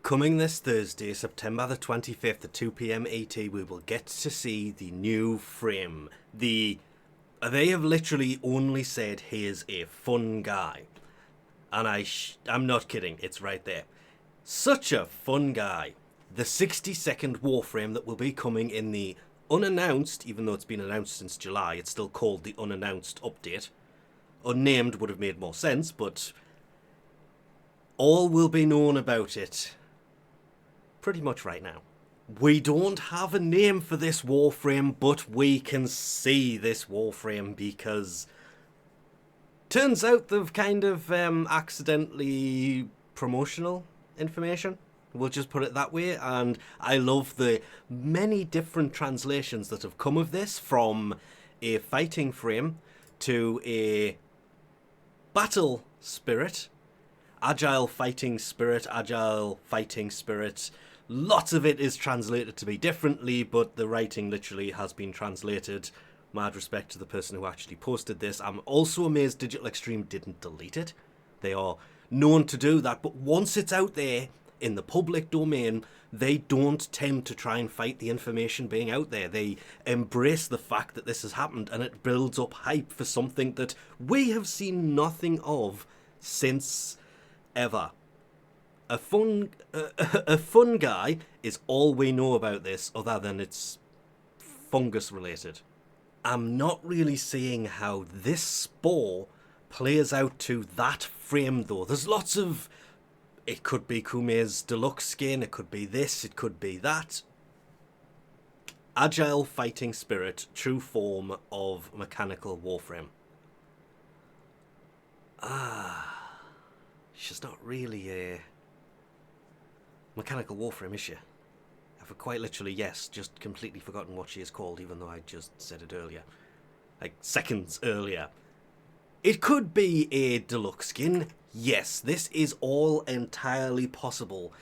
Coming this Thursday, September the 25th at 2 PM ET, we will get to see the new frame. They have literally only said he is a fun guy. And I'm not kidding, it's right there. Such a fun guy. The 60-second Warframe that will be coming in the unannounced, even though it's been announced since July, it's still called the unannounced update. Unnamed would have made more sense, but all will be known about it pretty much right now. We don't have a name for this Warframe, but we can see this Warframe because turns out they've kind of accidentally promotional information. We'll just put it that way, and I love the many different translations that have come of this, from a fighting frame to a battle spirit, agile fighting spirit, Lots of it is translated to be differently, but the writing literally has been translated. Mad respect to the person who actually posted this. I'm also amazed Digital Extreme didn't delete it. They are known to do that, but once it's out there in the public domain, they don't tend to try and fight the information being out there. They embrace the fact that this has happened, and it builds up hype for something that we have seen nothing of since ever. A fun guy is all we know about this, other than it's fungus related. I'm not really seeing how this spore plays out to that frame though. There's lots of... It could be Kume's deluxe skin, it could be this, it could be that. Agile fighting spirit, true form of mechanical Warframe. She's not really a mechanical Warframe, is she? I've quite literally, yes, just completely forgotten what she is called, even though I just said it earlier. Like, seconds earlier. It could be a deluxe skin. Yes, this is all entirely possible.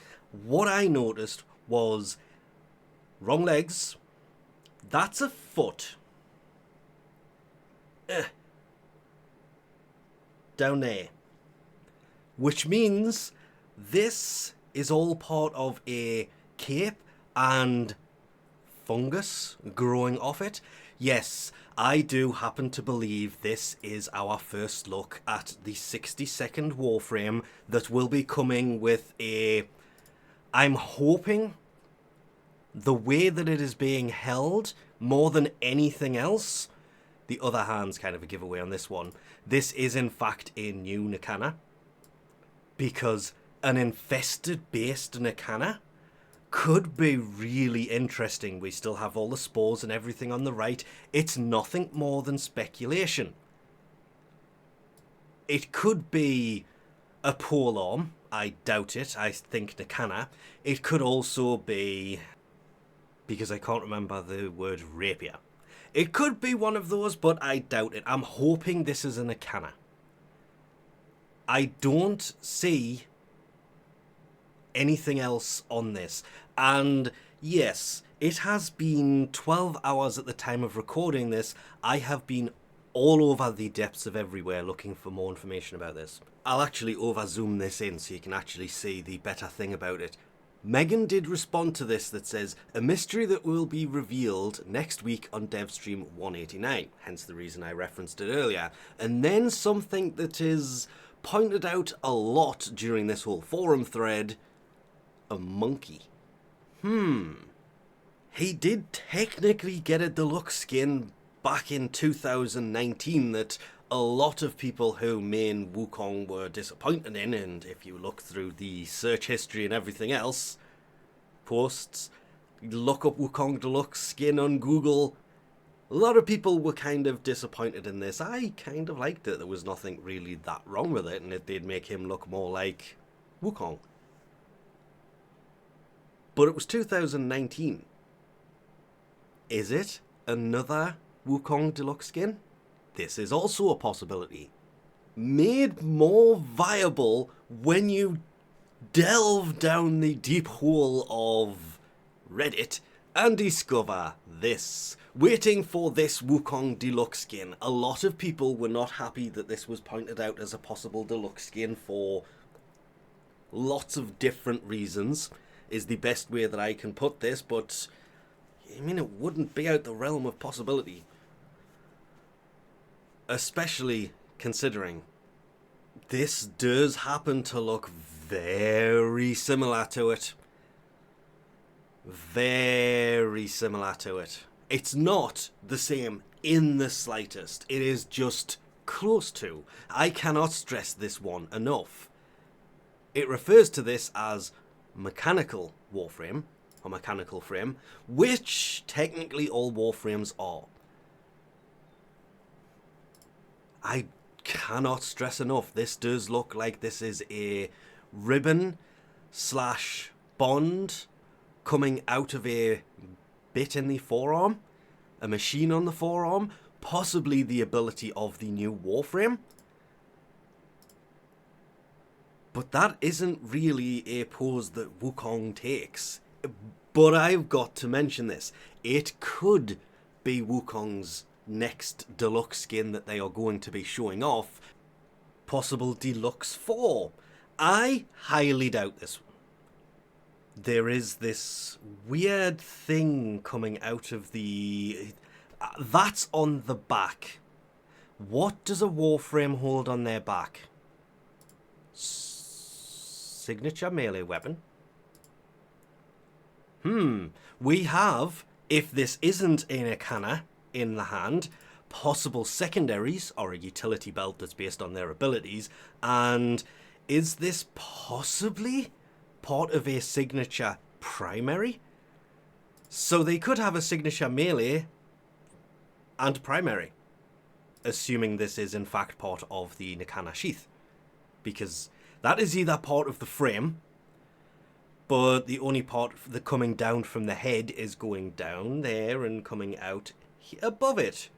What I noticed was wrong legs. That's a foot. Down there. Which means this is all part of a cape and fungus growing off it. Yes, I do happen to believe this is our first look at the 60-second Warframe that will be coming with a... I'm hoping the way that it is being held, more than anything else, the other hand's kind of a giveaway on this one, this is in fact a new Nakana, because an infested-based Nakana could be really interesting. We still have all the spores and everything on the right. It's nothing more than speculation. It could be a polearm. I doubt it. I think Nakana. It could also be... because I can't remember the word rapier. It could be one of those, but I doubt it. I'm hoping this is a Nakana. I don't see anything else on this. And yes, it has been 12 hours at the time of recording this. I have been all over the depths of everywhere looking for more information about this. I'll actually over zoom this in so you can actually see the better thing about it. Megan did respond to this that says, a mystery that will be revealed next week on DevStream 189, hence the reason I referenced it earlier. And then something that is pointed out a lot during this whole forum thread, a monkey. He did technically get a deluxe skin back in 2019 that a lot of people who main Wukong were disappointed in, and if you look through the search history and everything else, posts, look up Wukong deluxe skin on Google, a lot of people were kind of disappointed in this. I kind of liked it. There was nothing really that wrong with it, and it did make him look more like Wukong. But it was 2019. Is it another Wukong deluxe skin? This is also a possibility. Made more viable when you delve down the deep hole of Reddit and discover this. Waiting for this Wukong deluxe skin. A lot of people were not happy that this was pointed out as a possible deluxe skin for lots of different reasons is the best way that I can put this, but I mean, it wouldn't be out the realm of possibility. Especially considering this does happen to look very similar to it. Very similar to it. It's not the same in the slightest. It is just close to. I cannot stress this one enough. It refers to this as mechanical Warframe, or mechanical frame, which technically all Warframes are. I cannot stress enough, this does look like this is a ribbon slash bond coming out of a bit in the forearm, a machine on the forearm, possibly the ability of the new Warframe. But that isn't really a pose that Wukong takes. But I've got to mention this. It could be Wukong's next deluxe skin that they are going to be showing off. Possible deluxe 4. I highly doubt this one. There is this weird thing coming out of the... that's on the back. What does a Warframe hold on their back? Signature melee weapon. We have, if this isn't in a canna in the hand, possible secondaries or a utility belt that's based on their abilities. And is this possibly part of a signature primary? So they could have a signature melee and primary, assuming this is in fact part of the Nikana sheath, because that is either part of the frame, but the only part that coming down from the head is going down there and coming out above it.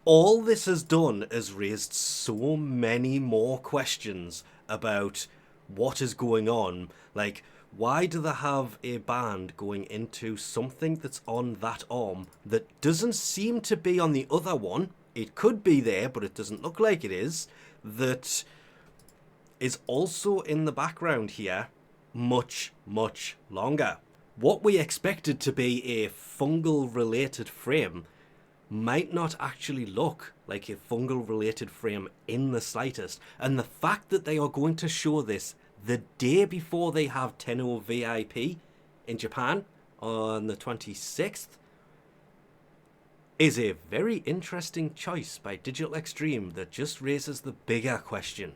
All this has done is raised so many more questions about what is going on. Like, why do they have a band going into something that's on that arm that doesn't seem to be on the other one? It could be there, but it doesn't look like it is. That is also in the background here much, much longer. What we expected to be a fungal related frame might not actually look like a fungal related frame in the slightest. And the fact that they are going to show this the day before they have Tenno VIP in Japan on the 26th is a very interesting choice by Digital Extreme that just raises the bigger question.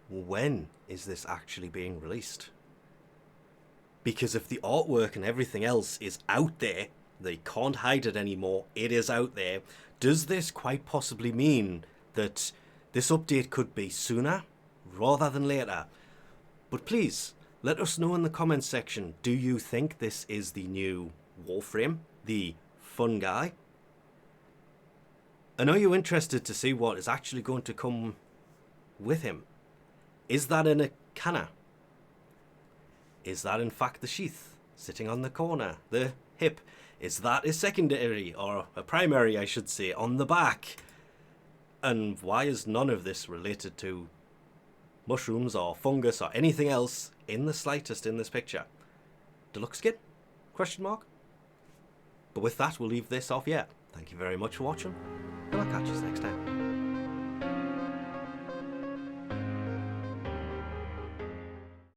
When is this actually being released? Because if the artwork and everything else is out there, they can't hide it anymore, it is out there, does this quite possibly mean that this update could be sooner rather than later? But please, let us know in the comments section, do you think this is the new Warframe, the FunGuy? And are you interested to see what is actually going to come with him? Is that in a canna? Is that in fact the sheath sitting on the corner, the hip? Is that a secondary, or a primary I should say, on the back? And why is none of this related to mushrooms or fungus or anything else in the slightest in this picture? Deluxe skin? Question mark? But with that, we'll leave this off yet. Thank you very much for watching, and I'll catch you next time.